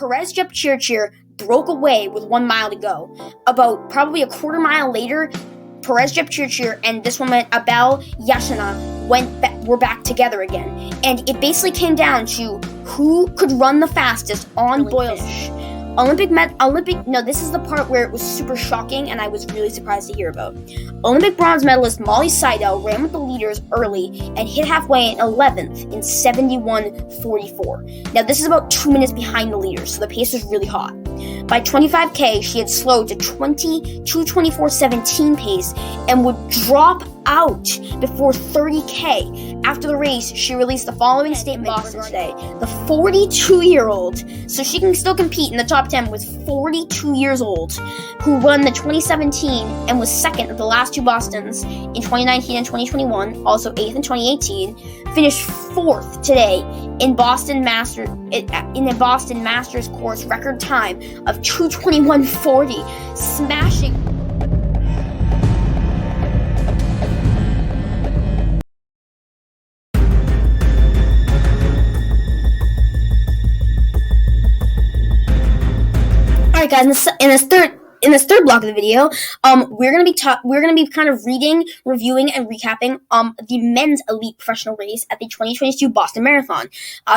Perez Jepchirchir broke away with 1 mile to go. About probably a quarter mile later, Perez Jepchirchir and this woman, Abel Yashina, were back together again. And it basically came down to who could run the fastest on Boylston. This is the part where it was super shocking and I was really surprised to hear about. Olympic bronze medalist Molly Seidel ran with the leaders early and hit halfway in 11th in 71.44. Now this is about 2 minutes behind the leaders, so the pace was really hot. By 25K, she had slowed to 22:24.17 pace and would drop out before 30K. After the race, she released the following statement in Boston today. The 42-year-old, so she can still compete in the top 10 with 42 years old, who won the 2017 and was second at the last two Bostons in 2019 and 2021, also 8th in 2018, finished 4th today in Boston Masters course record time of 2:21.40, smashing. Alright guys, in this third block of the video, we're gonna be kind of reading, reviewing, and recapping the men's elite professional race at the 2022 Boston Marathon.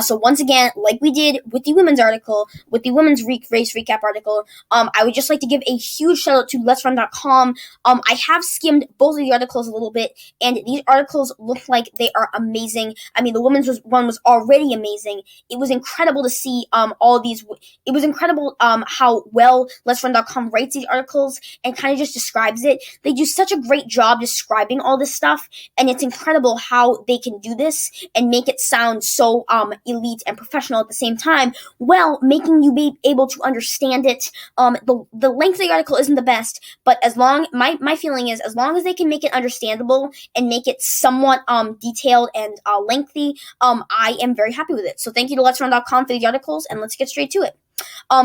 So once again, like we did with the women's article, with the women's race recap article, I would just like to give a huge shout out to Let'sRun.com. I have skimmed both of the articles a little bit, and these articles look like they are amazing. I mean, the women's one was already amazing. It was incredible to see all of these. It was incredible how well Let'sRun.com writes these articles and kind of just describes it. They do such a great job describing all this stuff, and it's incredible how they can do this and make it sound so elite and professional at the same time, while making you be able to understand it. The length of the article isn't the best, but my feeling is as long as they can make it understandable and make it somewhat detailed and lengthy, I am very happy with it. So thank you to Let'sRun.com for the articles, and let's get straight to it.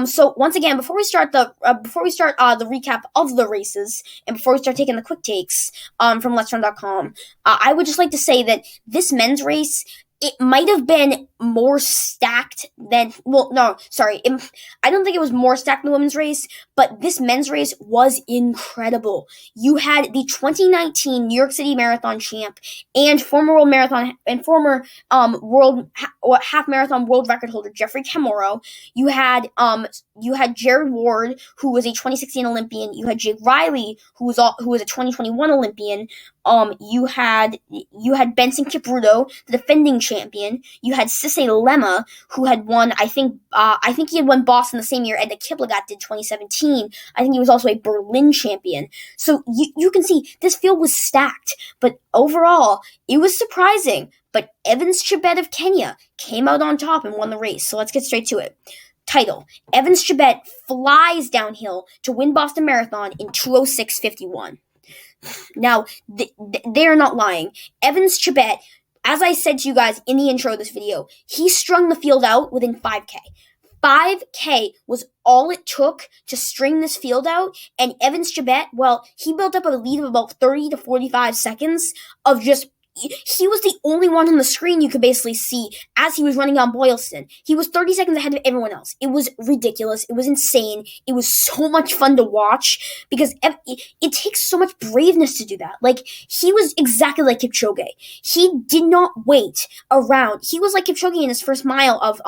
So once again, before we start the recap of the races, and before we start taking the quick takes from Let'sRun.com, I would just like to say that this men's race, it might have been more stacked than, I don't think it was more stacked than the women's race, but this men's race was incredible. You had the 2019 New York City Marathon champ and former world marathon and former half marathon world record holder Jeffrey Camoro. You had Jared Ward, who was a 2016 Olympian. You had Jake Riley, who was a 2021 Olympian. You had Benson Kipruto, the defending champion. You had Cissé Lema, who had won, I think he had won Boston the same year Edna Kiplagat did 2017. I think he was also a Berlin champion. So you can see this field was stacked, but overall, it was surprising. But Evans Chebet of Kenya came out on top and won the race. So let's get straight to it. Title: Evans Chebet flies downhill to win Boston Marathon in 2:06.51. Now, they are not lying. Evans Chebet, as I said to you guys in the intro of this video, he strung the field out within 5K. 5K was all it took to string this field out, and Evans Chebet, well, he built up a lead of about 30 to 45 seconds of just. He was the only one on the screen you could basically see as he was running on Boylston. He was 30 seconds ahead of everyone else. It was ridiculous. It was insane. It was so much fun to watch because it takes so much braveness to do that. Like, he was exactly like Kipchoge. He did not wait around. He was like Kipchoge in his first mile of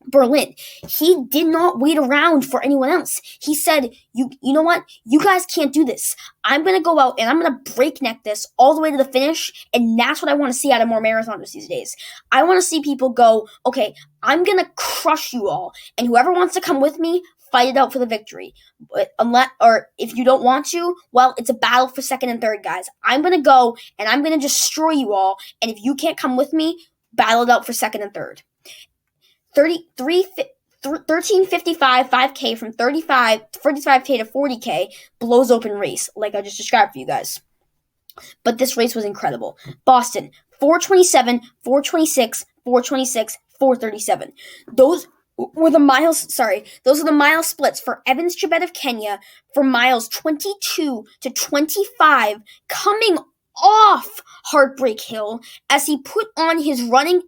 Berlin. He did not wait around for anyone else. He said, you know what? You guys can't do this. I'm going to go out and I'm going to breakneck this all the way to the finish, and that's what I want to see out of more marathoners these days. I want to see people go, okay, I'm going to crush you all, and whoever wants to come with me, fight it out for the victory. But if you don't want to, well, it's a battle for second and third, guys. I'm going to go and I'm going to destroy you all, and if you can't come with me, battle it out for second and third. 13:55 5K from 35K to 40K blows open race, like I just described for you guys. But this race was incredible. Boston, 4:27, 4:26, 4:26, 4:37. Those are the mile splits for Evans Chebet of Kenya for miles 22 to 25, coming off Heartbreak Hill as he put on his running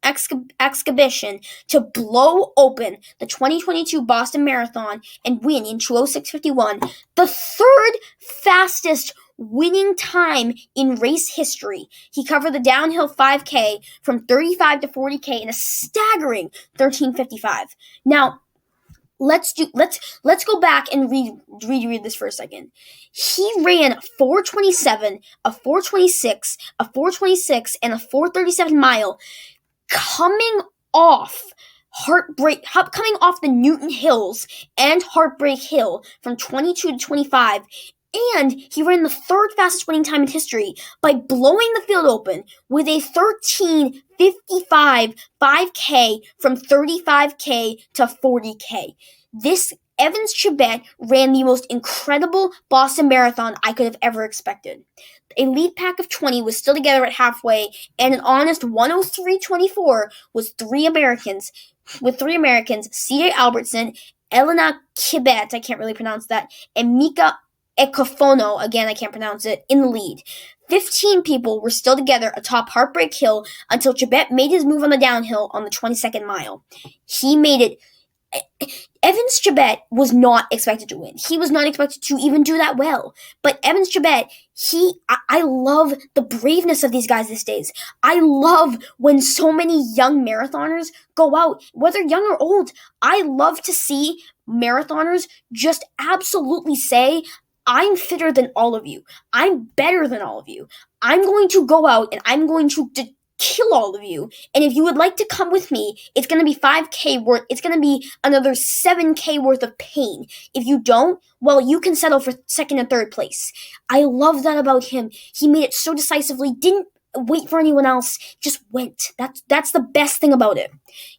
exhibition to blow open the 2022 Boston Marathon and win in 2:06:51, the third fastest winning time in race history. He covered the downhill 5K from 35 to 40K in a staggering 13:55. Now, let's go back and read this for a second. He ran 4:27, a 4:26, a 4:26, and a 4:37 mile, coming off the Newton Hills and Heartbreak Hill from 22 to 25. And he ran the third fastest winning time in history by blowing the field open with a 13:55 5K from 35K to 40K. This Evans Chebet ran the most incredible Boston Marathon I could have ever expected. A lead pack of 20 was still together at halfway, and an honest 1:03:24 was three Americans, C.J. Albertson, Elena Chebet, I can't really pronounce that, and Mika Ekofono, again I can't pronounce it, in the lead. 15 people were still together atop Heartbreak Hill until Chebet made his move on the downhill on the 22nd mile. He made it. Evans Chebet was not expected to win. He was not expected to even do that well. But Evans Chebet, I love the braveness of these guys these days. I love when so many young marathoners go out, whether young or old. I love to see marathoners just absolutely say, I'm fitter than all of you. I'm better than all of you. I'm going to go out and I'm going to kill all of you. And if you would like to come with me, it's going to be 5K worth. It's going to be another 7K worth of pain. If you don't, well, you can settle for second and third place. I love that about him. He made it so decisively, didn't wait for anyone else, just went. That's the best thing about it.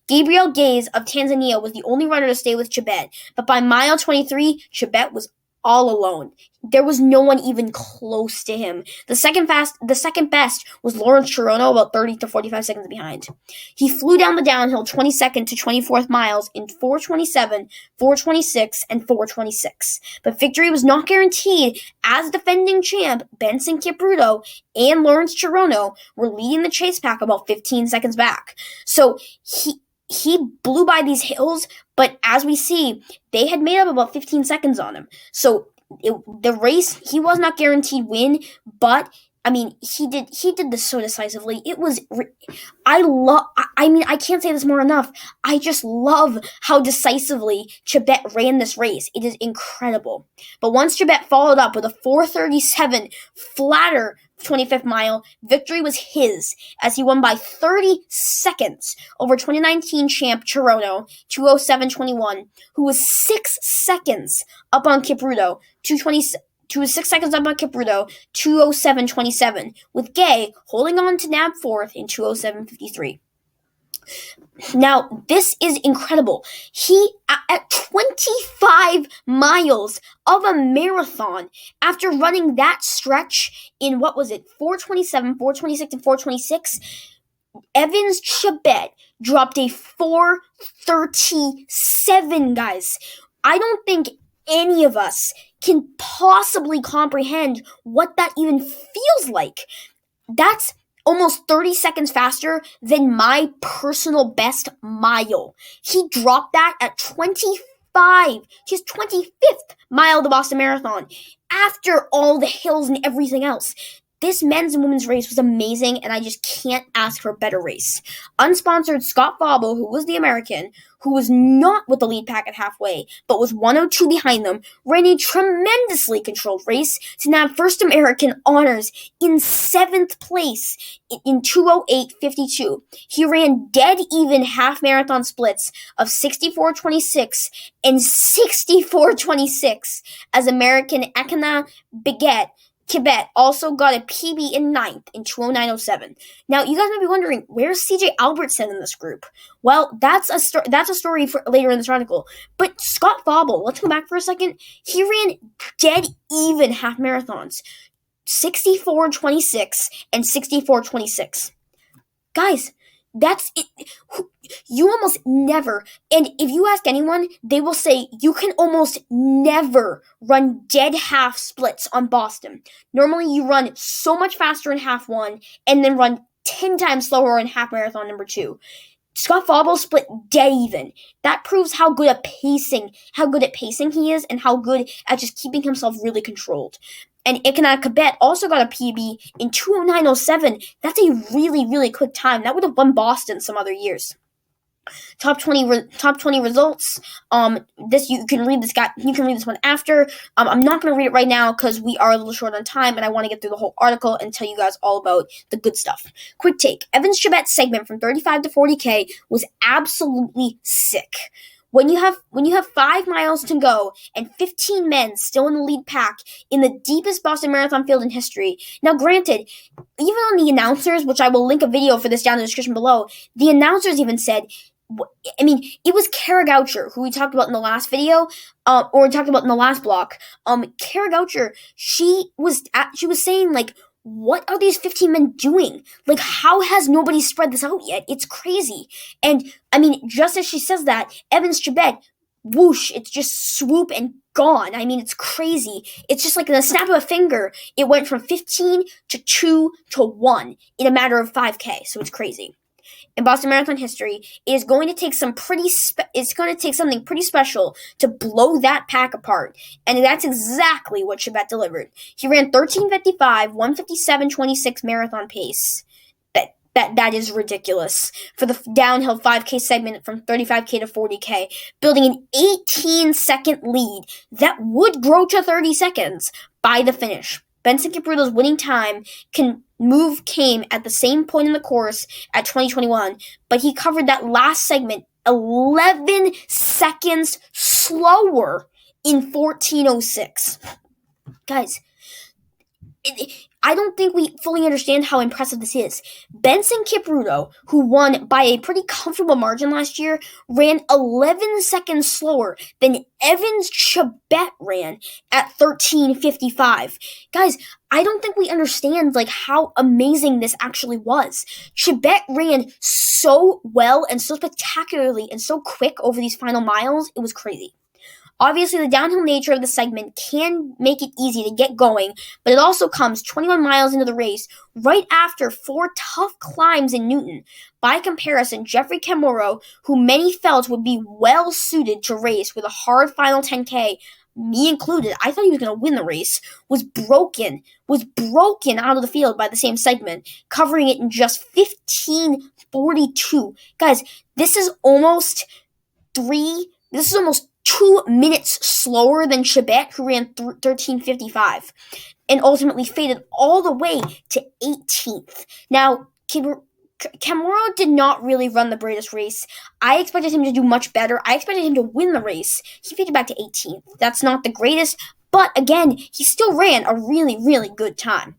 Gabriel Gaze of Tanzania was the only runner to stay with Chebet, but by mile 23, Chebet was all alone. There was no one even close to him. The second best was Lawrence Chirono, about 30 to 45 seconds behind. He flew down the downhill 22nd to 24th miles in 4:27, 4:26, and 4:26. But victory was not guaranteed, as defending champ Benson Kipruto and Lawrence Chirono were leading the chase pack about 15 seconds back. So he blew by these hills, but as we see, they had made up about 15 seconds on him. So the race, he was not guaranteed win, but I mean, he did this so decisively. It was, I can't say this more enough. I just love how decisively Chebet ran this race. It is incredible. But once Chebet followed up with a 4:37 flatter 25th mile, victory was his as he won by 30 seconds over 2019 champ Chirono, 2:07:21, who was 6 seconds up on Kipruto, 6 seconds up on Kipruto, 2:07:27, with Gay holding on to nab fourth in 2:07:53. Now, this is incredible. He, at 25 miles of a marathon, after running that stretch in, 4:27, 4:26, and 4:26, Evans Chebet dropped a 4:37, guys. I don't think any of us can possibly comprehend what that even feels like. That's almost 30 seconds faster than my personal best mile. He dropped that at 25, his 25th mile of the Boston Marathon, after all the hills and everything else. This men's and women's race was amazing, and I just can't ask for a better race. Unsponsored Scott Fauble, who was the American, who was not with the lead pack at halfway, but was 1:02 behind them, ran a tremendously controlled race to nab first American honors in 7th place in 2:08:52. He ran dead even half marathon splits of 64:26 and 64:26 as American Ekena Kibet also got a PB in 9th in 2:09:07. Now, you guys might be wondering, where's C.J. Albertson in this group? Well, that's a story for later in this article. But Scott Fauble, let's go back for a second. He ran dead even half marathons, 64:26 and 64:26. Guys, that's it. You almost never, and if you ask anyone, they will say you can almost never run dead half splits on Boston. Normally, you run so much faster in half one, and then run 10 times slower in half marathon number 2. Scott Fauble split dead even. That proves how good at pacing he is, and how good at just keeping himself really controlled. And Ikenak Kabet also got a PB in 2:09:07. That's a really, really quick time. That would have won Boston some other years. Top 20 results. You can read this one after. I'm not going to read it right now because we are a little short on time, and I want to get through the whole article and tell you guys all about the good stuff. Quick take: Evans Chebet's segment from 35 to 40K was absolutely sick. When you have 5 miles to go and 15 men still in the lead pack in the deepest Boston Marathon field in history. Now, granted, even on the announcers, which I will link a video for this down in the description below, the announcers even said, it was Kara Goucher, who we talked about in the last video, or we talked about in the last block. Kara Goucher, she was saying, like, what are these 15 men doing? Like, how has nobody spread this out yet? It's crazy. And, just as she says that, Evans Chebet, whoosh, it's just swoop and gone. It's crazy. It's just like in a snap of a finger, it went from 15 to 2 to 1 in a matter of 5K, so it's crazy. In Boston Marathon history, it is going to take something pretty special to blow that pack apart, and that's exactly what Chebet delivered. He ran 13:55, 1:57:26 marathon pace. That is ridiculous for the downhill 5K segment from 35K to 40K, building an 18-second lead that would grow to 30 seconds by the finish. Benson Kipruto's winning time came at the same point in the course at 2021, but he covered that last segment 11 seconds slower in 14:06. Guys, I don't think we fully understand how impressive this is. Benson Kipruto, who won by a pretty comfortable margin last year, ran 11 seconds slower than Evans Chebet ran at 13:55. Guys, I don't think we understand how amazing this actually was. Chebet ran so well and so spectacularly and so quick over these final miles, it was crazy. Obviously, the downhill nature of the segment can make it easy to get going, but it also comes 21 miles into the race, right after 4 tough climbs in Newton. By comparison, Jeffrey Kamworor, who many felt would be well suited to race with a hard final 10K, me included, I thought he was going to win the race, was broken out of the field by the same segment, covering it in just 15:42. Guys, this is almost 2 minutes slower than Chebet, who ran 13:55, and ultimately faded all the way to 18th. Now, Kamworor did not really run the greatest race. I expected him to do much better. I expected him to win the race. He faded back to 18th. That's not the greatest, but again, he still ran a really, really good time.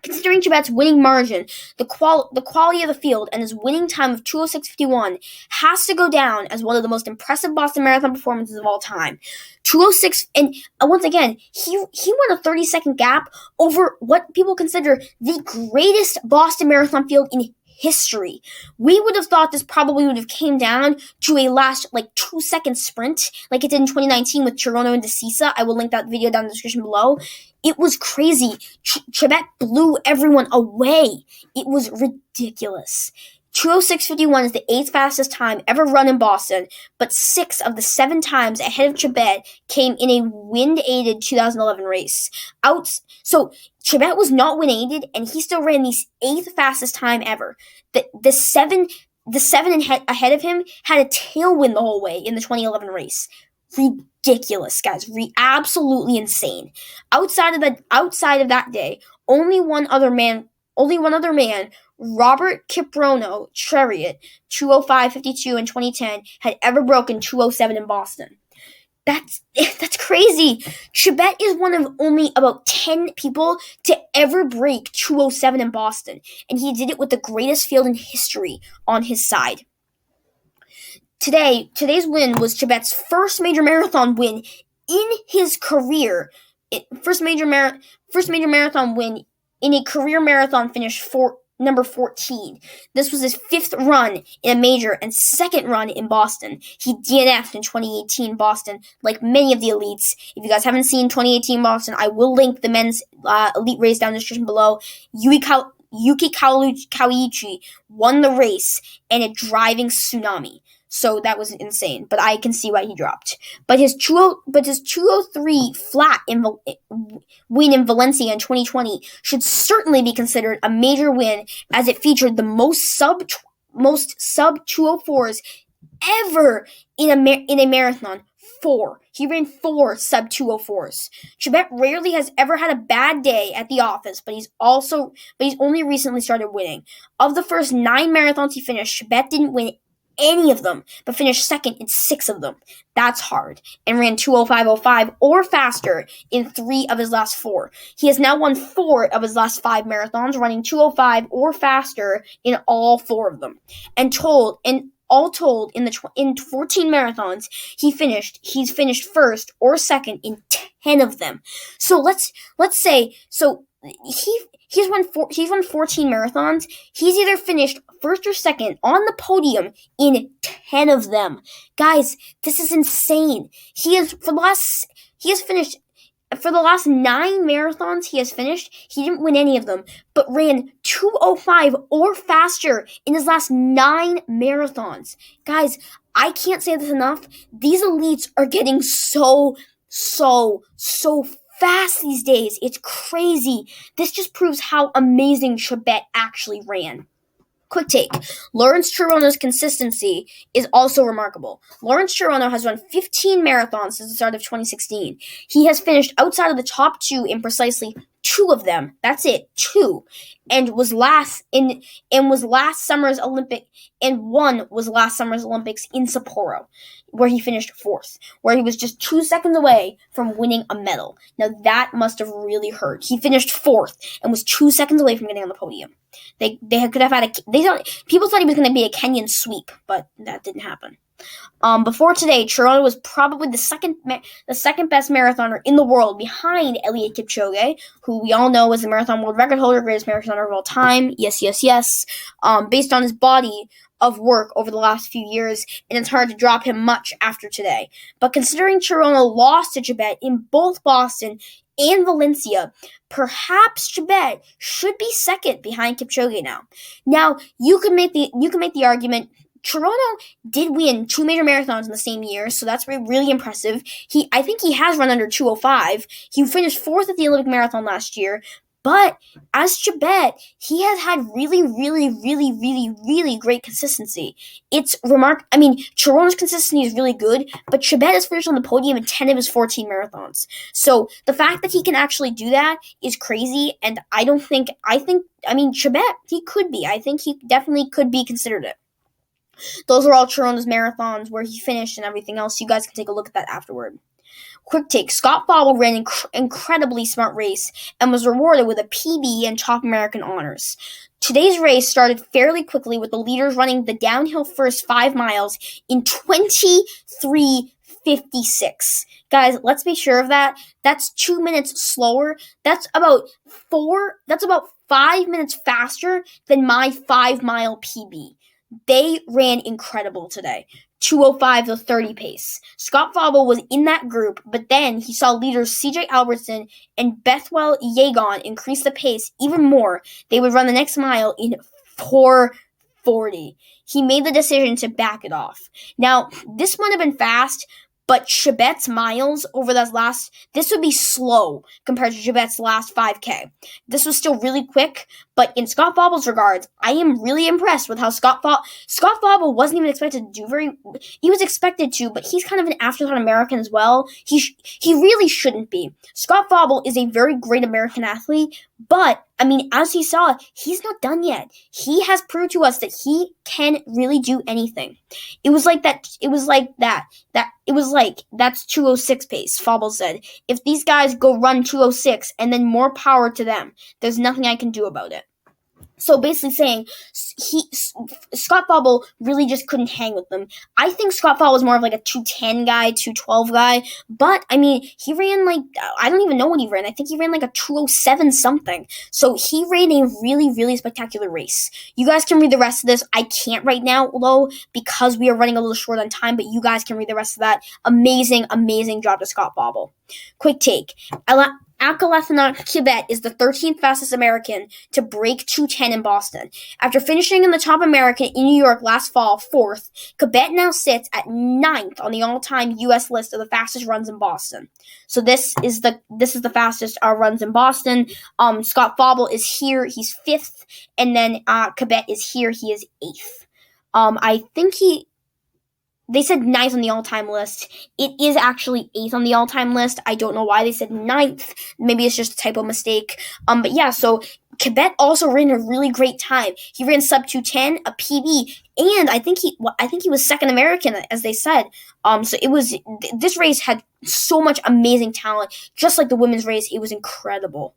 Considering Chebet's winning margin, the quality of the field, and his winning time of 2:06:51 has to go down as one of the most impressive Boston Marathon performances of all time. 2:06, and once again, he won a 30-second gap over what people consider the greatest Boston Marathon field in history. We would have thought this probably would have came down to a last 2-second sprint like it did in 2019 with Chirono and DeCisa. I will link that video down in the description below. It was crazy. Chebet blew everyone away. It was ridiculous. 2:06:51 is the 8th fastest time ever run in Boston, but 6 of the 7 times ahead of Chebet came in a wind-aided 2011 race. So Chebet was not wind-aided, and he still ran the 8th fastest time ever. The 7 ahead of him had a tailwind the whole way in the 2011 race. Ridiculous, guys. Absolutely insane. Outside of that day, only one other man, Robert Kiprono Chariot, 2:05:52 in 2010, had ever broken 2:07 in Boston. That's crazy. Chebet is one of only about 10 people to ever break 2:07 in Boston, and he did it with the greatest field in history on his side. Today's win was Chebet's first major marathon win in his career. First major marathon win in a career marathon finish for number 14. This was his 5th run in a major and 2nd run in Boston. He DNF'd in 2018 Boston, like many of the elites. If you guys haven't seen 2018 Boston, I will link the men's elite race down in the description below. Yuki Kawaichi won the race in a driving tsunami. So that was insane, but I can see why he dropped. But his 203 flat win in Valencia in 2020 should certainly be considered a major win, as it featured the most sub 204s ever in a marathon. 4. He ran 4 sub 204s. Chebet rarely has ever had a bad day at the office, but he's only recently started winning. Of the first 9 marathons he finished, Chebet didn't win any of them, but finished second in 6 of them. That's hard. And ran 2:05:05 or faster in 3 of his last 4. He has now won 4 of his last 5 marathons, running 2:05 or faster in all 4 of them. All told, in 14 marathons, he's finished first or second in 10 of them. So let's say he's won 14 marathons. He's either finished first or second on the podium in 10 of them. Guys, this is insane. For the last 9 marathons he didn't win any of them, but ran 2:05 or faster in his last 9 marathons. Guys, I can't say this enough. These elites are getting so fast these days. It's crazy. This just proves how amazing Chebet actually ran. Quick take. Lawrence Chirono's consistency is also remarkable. Lawrence Chirono has run 15 marathons since the start of 2016. He has finished outside of the top 2 in precisely 2 of them. That's it, 2. And was last summer's Olympics in Sapporo, where he finished 4th, where he was just 2 seconds away from winning a medal. Now that must have really hurt. He finished 4th and was 2 seconds away from getting on the podium. People thought he was going to be a Kenyan sweep, but that didn't happen. Before today, Chirono was probably the second best marathoner in the world, behind Eliud Kipchoge, who we all know is the marathon world record holder, greatest marathoner of all time. Yes. Based on his body of work over the last few years, and it's hard to drop him much after today. But considering Chirono lost to Chebet in both Boston and Valencia, perhaps Chebet should be second behind Kipchoge now. Now, you can make the argument Chirono did win 2 major marathons in the same year, so that's really impressive. I think he has run under 2:05. He finished 4th at the Olympic Marathon last year. But as Chebet, he has had really great consistency. It's remarkable. I mean, Chirono's consistency is really good, but Chebet has finished on the podium in 10 of his 14 marathons. So the fact that he can actually do that is crazy, and Chebet, he could be. I think he definitely could be considered it. Those are all Chirono's marathons where he finished and everything else. You guys can take a look at that afterward. Quick take. Scott Fauble ran an incredibly smart race and was rewarded with a PB and top American honors. Today's race started fairly quickly, with the leaders running the downhill first 5 miles in 23:56. Guys, let's be sure of that. That's 2 minutes slower. That's about 5 minutes faster than my 5-mile PB. They ran incredible today. 2:05 to 30 pace. Scott Fauble was in that group, but then he saw leaders CJ Albertson and Bethwell Yegon increase the pace even more. They would run the next mile in 4:40. He made the decision to back it off. Now, this might have been fast, but Chebet's miles over this would be slow compared to Chebet's last 5K. This was still really quick, but in Scott Fauble's regards, I am really impressed with how Scott Fauble wasn't even expected to do he was expected to, but he's kind of an afterthought American as well. He really shouldn't be. Scott Fauble is a very great American athlete, but as he saw, he's not done yet. He has proved to us that he can really do anything. That's 2:06 pace, Fauble said. If these guys go run 2:06, and then more power to them, there's nothing I can do about it. So basically saying Scott Fauble really just couldn't hang with them. I think Scott Fauble was more of like a 2:10 guy, 2:12 guy, but he ran I don't even know what he ran. I think he ran like a 2:07 something. So he ran a really spectacular race. You guys can read the rest of this. I can't right now, though, because we are running a little short on time, but you guys can read the rest of that. Amazing job to Scott Fauble. Quick take. Alcalathanon Kibet is the 13th fastest American to break 2:10 in Boston. After finishing in the top American in New York last fall, 4th, Kibet now sits at 9th on the all-time U.S. list of the fastest runs in Boston. So this is the fastest runs in Boston. Scott Fauble is here; he's 5th, and then Kibet is here; he is 8th. I think they said 9th on the all-time list. It is actually 8th on the all-time list. I don't know why they said 9th. Maybe it's just a typo mistake. But yeah, so Kibet also ran a really great time. He ran sub 2:10, a PB, and I think he was second American, as they said. So this race had so much amazing talent, just like the women's race. It was incredible.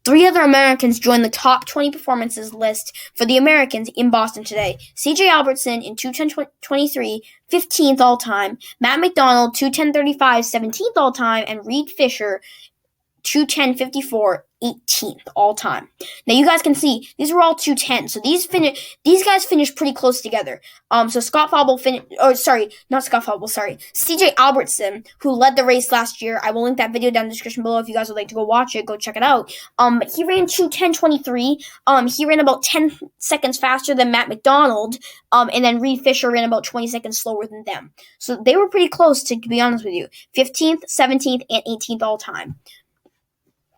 3 other Americans joined the top 20 performances list for the Americans in Boston today. C.J. Albertson in 2:10.23, 15th all-time. Matt McDonald, 2:10.35, 17th all-time. And Reed Fisher, 2:10.54, 18th all-time. Now you guys can see these were all 2:10, so these guys finished pretty close together. So C.J. Albertson, who led the race last year. I will link that video down in the description below if you guys would like to go watch it. Go check it out. He ran 2:10.23. He ran about 10 seconds faster than Matt McDonald. And then Reed Fisher ran about 20 seconds slower than them. So they were pretty close, to be honest with you. 15th, 17th, and 18th all-time.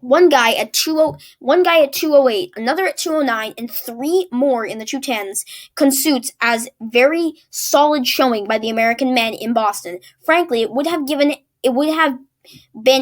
One guy at 2:08, another at 2:09, and 3 more in the 2:10s constitutes as very solid showing by the American men in Boston. Frankly, it would have been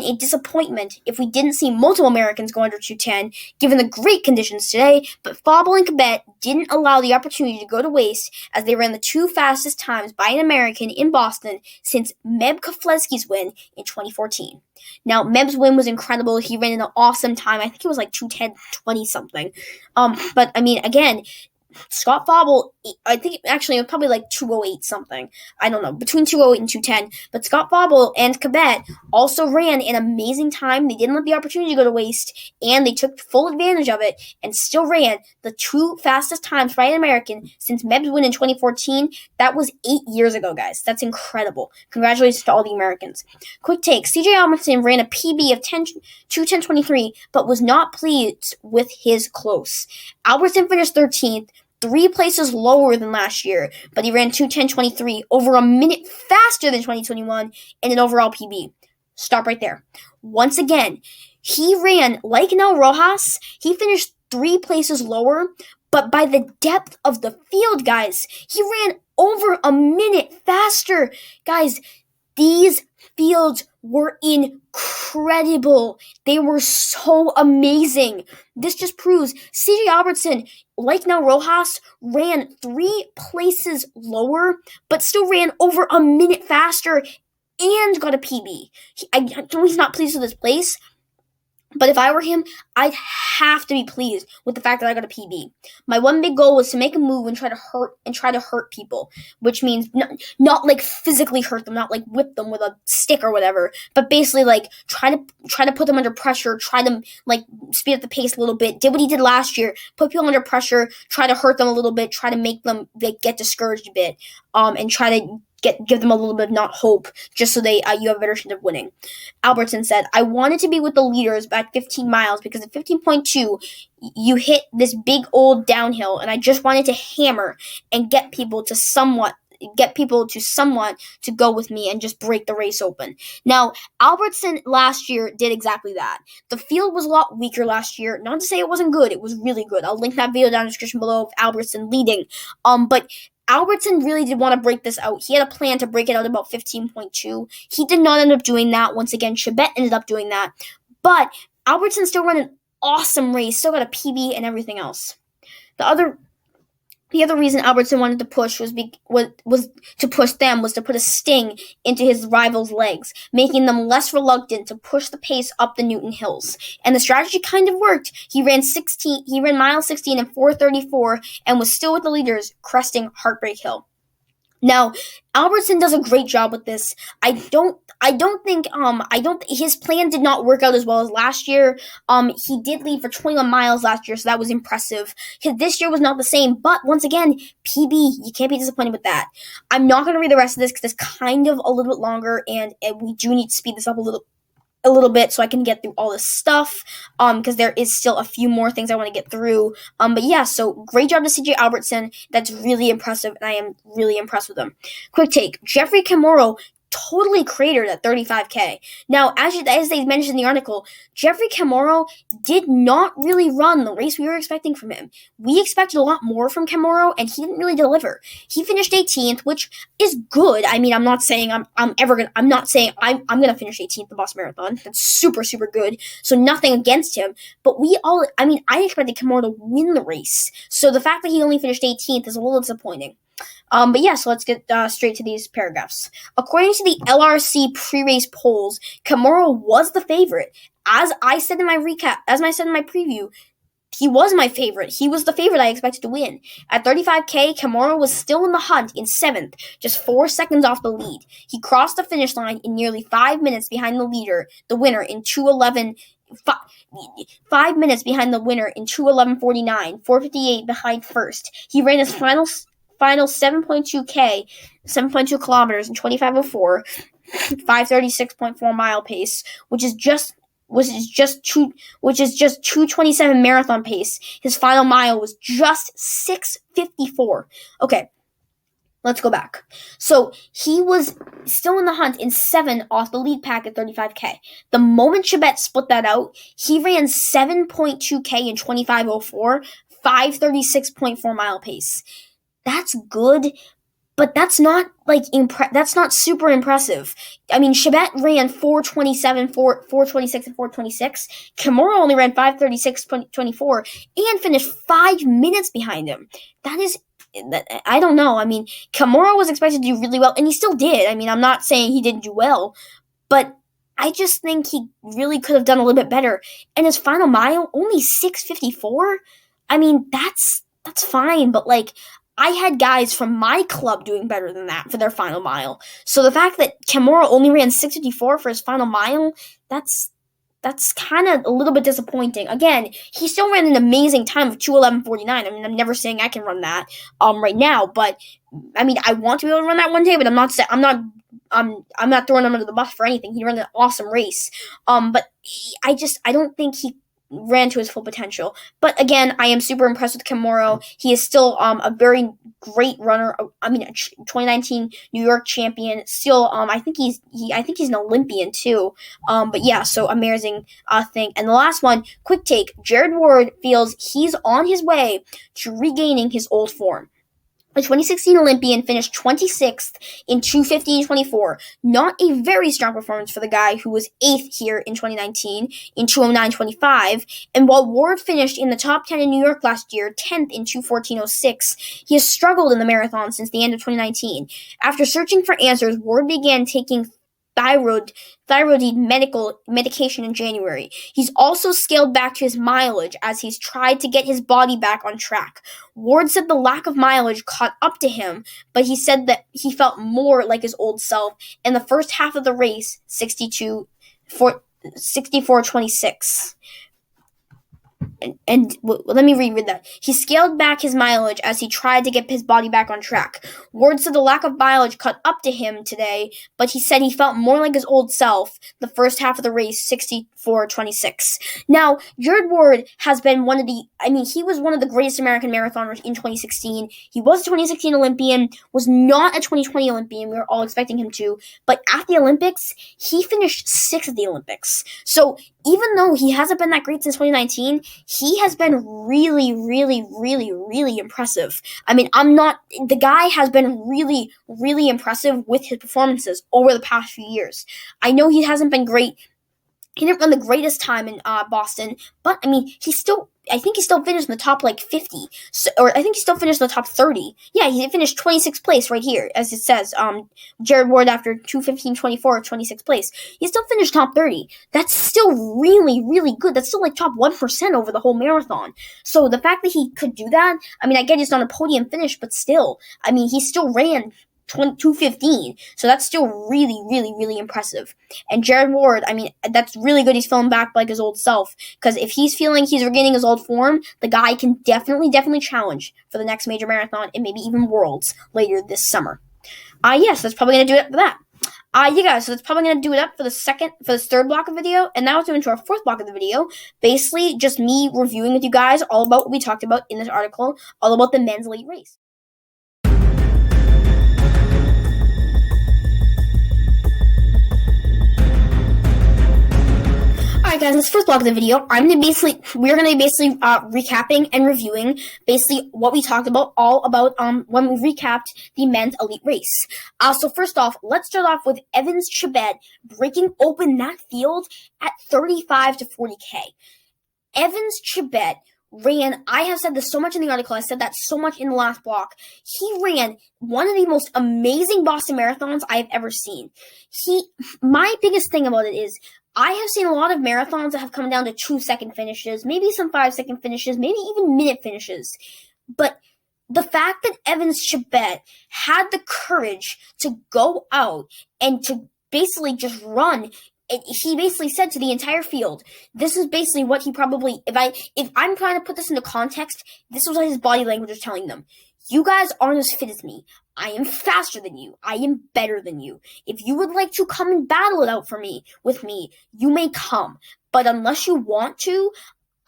a disappointment if we didn't see multiple Americans go under 2:10, given the great conditions today, but Fauble and Kibet didn't allow the opportunity to go to waste as they ran the 2 fastest times by an American in Boston since Meb Keflezighi's win in 2014. Now, Meb's win was incredible. He ran an awesome time. I think it was like 2:10.20 something. But I mean, again, Scott Fauble, I think actually it was probably like 2:08 something. I don't know, between 2:08 and 2:10. But Scott Fauble and Kibet also ran an amazing time. They didn't let the opportunity go to waste, and they took full advantage of it and still ran the 2 fastest times by an American since Meb's win in 2014. That was 8 years ago, guys. That's incredible. Congratulations to all the Americans. Quick take. C.J. Albertson ran a PB of 2:10.23, but was not pleased with his close. Albertson finished 13th, 3 places lower than last year, but he ran 2:10.23, over a minute faster than 2021, in an overall PB. Stop right there. Once again, he ran, like Nel Rojas, he finished 3 places lower, but by the depth of the field, guys, he ran over a minute faster. Guys, these fields were incredible. They were so amazing. This just proves C.J. Albertson, like Nel Rojas, ran 3 places lower, but still ran over a minute faster and got a PB. I know he's not pleased with his place, but if I were him, I'd have to be pleased with the fact that I got a PB. My one big goal was to make a move and try to hurt people, which means not like physically hurt them, not like whip them with a stick or whatever, but basically like try to put them under pressure, try to like speed up the pace a little bit. Did what he did last year, put people under pressure, try to hurt them a little bit, try to make them get discouraged a bit, and try to give them a little bit of not hope, just so you have a better chance of winning. Albertson said, "I wanted to be with the leaders at 15 miles because at 15.2, you hit this big old downhill, and I just wanted to hammer and get people to somewhat to go with me and just break the race open." Now, Albertson last year did exactly that. The field was a lot weaker last year. Not to say it wasn't good. It was really good. I'll link that video down in the description below of Albertson leading. But Albertson really did want to break this out. He had a plan to break it out about 15.2. He did not end up doing that. Once again, Kibet ended up doing that. But Albertson still ran an awesome race, still got a PB and everything else. The other reason Albertson wanted to push was to put a sting into his rivals' legs, making them less reluctant to push the pace up the Newton Hills. And the strategy kind of worked. He ran mile 16 in 4:34 and was still with the leaders, cresting Heartbreak Hill. Now, Albertson does a great job with this. I don't think his plan did not work out as well as last year. He did lead for 21 miles last year, so that was impressive. This year was not the same, but once again, PB, you can't be disappointed with that. I'm not going to read the rest of this because it's kind of a little bit longer, and we do need to speed this up a little a little bit so I can get through all this stuff, because there is still a few more things I want to get through. But yeah, so great job to CJ Albertson. That's really impressive, and I am really impressed with him. Quick take: Jeffrey Kamoro totally cratered at 35K. Now, as they mentioned in the article, Jeffrey Kamoro did not really run the race we were expecting from him. We expected a lot more from Kamoro, and he didn't really deliver. He finished 18th, which is good. I mean, I'm not saying I'm gonna finish 18th the Boston Marathon. That's super, super good. So nothing against him. But I expected Kamoro to win the race. So the fact that he only finished 18th is a little disappointing. But yeah, so let's get straight to these paragraphs. According to the LRC pre-race polls, Kamoro was the favorite. As I said in my preview, he was my favorite. He was the favorite I expected to win. At 35K, Kamoro was still in the hunt in 7th, just 4 seconds off the lead. He crossed the finish line in nearly 5 minutes behind the winner in 2:11. 5 minutes behind the winner in 2:11:49, 4:58 behind first. He ran his final 7.2 kilometers in 25:04, 5:36.4 mile pace, which is just 2:27 marathon pace. His final mile was just 6:54. Okay, let's go back. So he was still in the hunt in 7 off the lead pack at 35K. The moment Chebet split that out, he ran 7.2K in 25:04, 5:36.4 mile pace. That's good, but that's not that's not super impressive. I mean, Chebet ran 4:27, 4:26, and 4:26. Kamoro only ran 5:36.24 and finished 5 minutes behind him. I don't know. I mean, Kamoro was expected to do really well, and he still did. I mean, I'm not saying he didn't do well, but I just think he really could have done a little bit better. And his final mile, only 6:54? I mean, that's fine, but I had guys from my club doing better than that for their final mile. So the fact that Kamoro only ran 6:54 for his final mile, that's kind of a little bit disappointing. Again, he still ran an amazing time of 2:11:49. I mean, I'm never saying I can run that right now, but I mean, I want to be able to run that one day, but I'm not throwing him under the bus for anything. He ran an awesome race. But I don't think he ran to his full potential. But again, I am super impressed with Kamoro. He is still a very great runner. I mean, a 2019 New York champion. Still, I think he's an Olympian too. But yeah, so amazing thing. And the last one, quick take: Jared Ward feels he's on his way to regaining his old form. The 2016 Olympian finished 26th in 2:15:24. Not a very strong performance for the guy who was 8th here in 2019 in 2:09:25. And while Ward finished in the top 10 in New York last year, 10th in 2:14:06, he has struggled in the marathon since the end of 2019. After searching for answers, Ward began taking thyroid medication in January. He's also scaled back to his mileage as he's tried to get his body back on track. Ward said the lack of mileage caught up to him, but he said that he felt more like his old self in the first half of the race, 64:26. And let me reread that. He scaled back his mileage as he tried to get his body back on track. Ward said the lack of mileage caught up to him today, but he said he felt more like his old self the first half of the race, 64:26. Now, Jared Ward has been he was one of the greatest American marathoners in 2016. He was a 2016 Olympian, was not a 2020 Olympian. We were all expecting him to, but at the Olympics, he finished 6th at the Olympics. So even though he hasn't been that great since 2019, he has been really, really, really, really impressive. I mean, the guy has been really, really impressive with his performances over the past few years. I know he hasn't been great. He didn't run the greatest time in Boston, but I mean, I think he still finished in the top 50, or I think he still finished in the top 30. Yeah, he finished 26th place right here, as it says. Jared Ward after 2:15:24, 26th place. He still finished top 30. That's still really, really good. That's still top 1% over the whole marathon. So the fact that he could do that, I mean, I get it's not a podium finish, but still, I mean, he still ran 2:15, so that's still really, really, really impressive. And Jared Ward, I mean, that's really good. He's feeling back like his old self, because if he's feeling he's regaining his old form, the guy can definitely challenge for the next major marathon and maybe even Worlds later this summer. Yes, that's probably going to do it for that. Yeah, guys, so that's probably going to do it up for this third block of video, and now let's move into our fourth block of the video. Basically, just me reviewing with you guys all about what we talked about in this article, all about the men's elite race. Alright guys, in this first block of the video, we're gonna be basically recapping and reviewing basically what we talked about all about when we recapped the men's elite race. So first off, let's start off with Evans Chebet breaking open that field at 35 to 40K. Evans Chebet ran, I have said this so much in the article, I said that so much in the last block. He ran one of the most amazing Boston Marathons I have ever seen. My biggest thing about it is, I have seen a lot of marathons that have come down to 2-second finishes, maybe some 5-second finishes, maybe even minute finishes. But the fact that Evans Chebet had the courage to go out and to basically just run, he basically said to the entire field, this is basically what he probably, if I'm trying to put this into context, this was what his body language was telling them. You guys aren't as fit as me. I am faster than you. I am better than you. If you would like to come and battle it out with me, you may come. But unless you want to,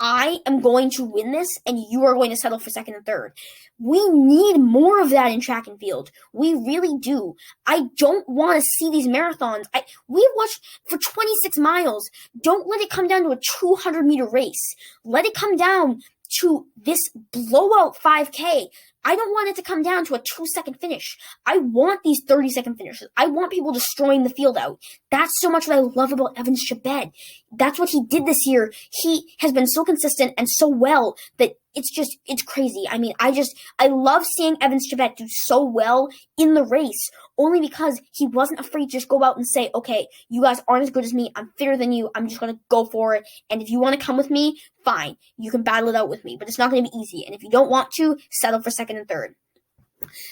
I am going to win this, and you are going to settle for second and third. We need more of that in track and field. We really do. I don't want to see these marathons. We've watched for 26 miles. Don't let it come down to a 200-meter race. Let it come down to this blowout 5K. I don't want it to come down to a 2-second finish. I want these 30-second finishes. I want people destroying the field out. That's so much what I love about Evans Chebet. That's what he did this year. He has been so consistent and so well that it's crazy. I mean, I love seeing Evans Chebet do so well in the race, only because he wasn't afraid to just go out and say, okay, you guys aren't as good as me. I'm fitter than you. I'm just going to go for it. And if you want to come with me, fine. You can battle it out with me, but it's not going to be easy. And if you don't want to, settle for second and third.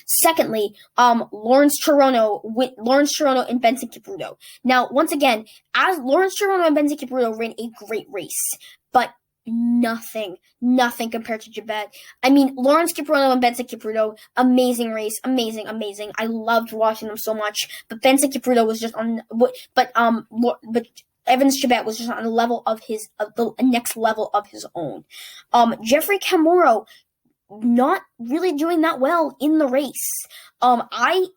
Secondly, Lawrence Cherono and Benson Kipruto. Now, once again, as Lawrence Cherono and Benson Kipruto ran a great race, but nothing compared to Chebet. I mean, Lawrence Kipruto and Benson Kipruto, amazing race, amazing. I loved watching them so much, but Benson Kipruto was just on, but Evans Chebet was just on the level of the next level of his own. Jeffrey Camoro, not really doing that well in the race. I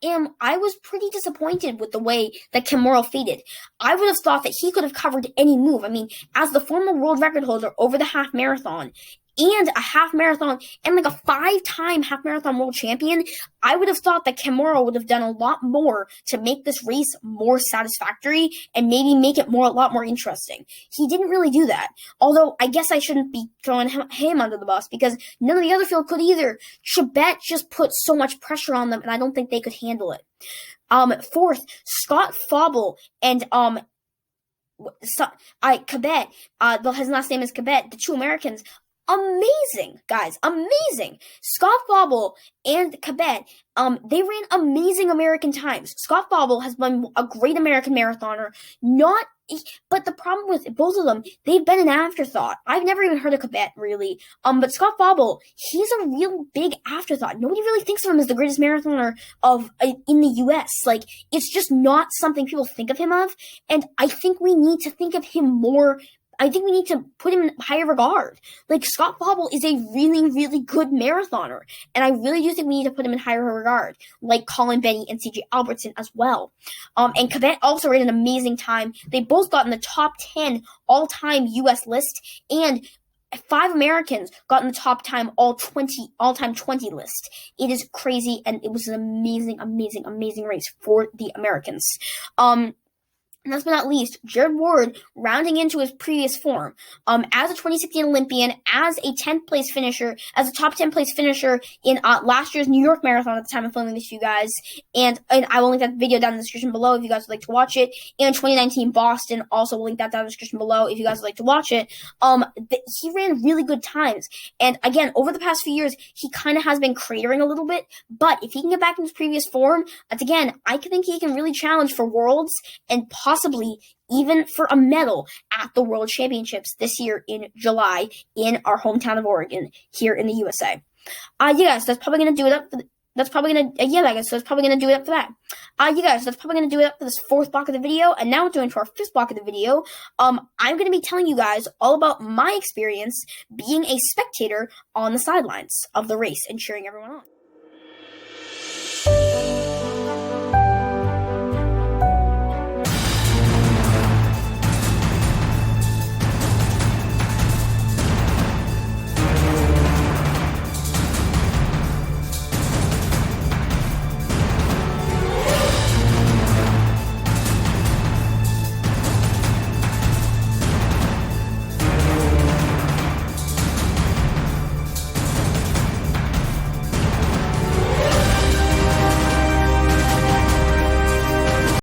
was pretty disappointed with the way that Camaro faded. I would have thought that he could have covered any move. I mean, as the former world record holder over the half marathon and a half marathon and like a 5-time half marathon world champion, I would have thought that Camaro would have done a lot more to make this race more satisfactory and maybe make it a lot more interesting. He didn't really do that. Although I guess I shouldn't be throwing him under the bus because none of the other field could either. Chebet just put so much pressure on them, and I don't think they could handle it. Fourth, Scott Fauble and Cabet, his last name is Cabet, the two Americans. Amazing, guys, amazing. Scott Fauble and Cabet, they ran amazing American times. Scott Fauble has been a great American marathoner, but the problem with both of them, they've been an afterthought. I've never even heard of Cabet, really. But Scott Fauble, he's a real big afterthought. Nobody really thinks of him as the greatest marathoner in the U.S. Like, it's just not something people think of him of, and I think we need to think of him more. I think we need to put him in higher regard. Like, Scott Fauble is a really, really good marathoner, and I really do think we need to put him in higher regard, like Colin Benny and CJ Albertson as well. And Cabet also ran an amazing time. They both got in the top 10 all-time U.S. list, and 5 Americans got in the top time all-time 20 list. It is crazy, and it was an amazing race for the Americans. And last but not least, Jared Ward rounding into his previous form. As a 2016 Olympian, as a 10th place finisher, as a top 10 place finisher in last year's New York Marathon at the time of filming this, you guys. And I will link that video down in the description below if you guys would like to watch it. And 2019 Boston, also will link that down in the description below if you guys would like to watch it. He ran really good times. And again, over the past few years, he kind of has been cratering a little bit. But if he can get back in his previous form, again, I think he can really challenge for Worlds and possibly even for a medal at the World Championships this year in July in our hometown of Oregon here in the USA. Yeah, guys, that's probably going to do it up that's probably gonna so that's probably gonna do it up for that. You guys, that's probably gonna do it up for this fourth block of the video. And now we're doing to our fifth block of the video. I'm gonna be telling you guys all about my experience being a spectator on the sidelines of the race and cheering everyone on.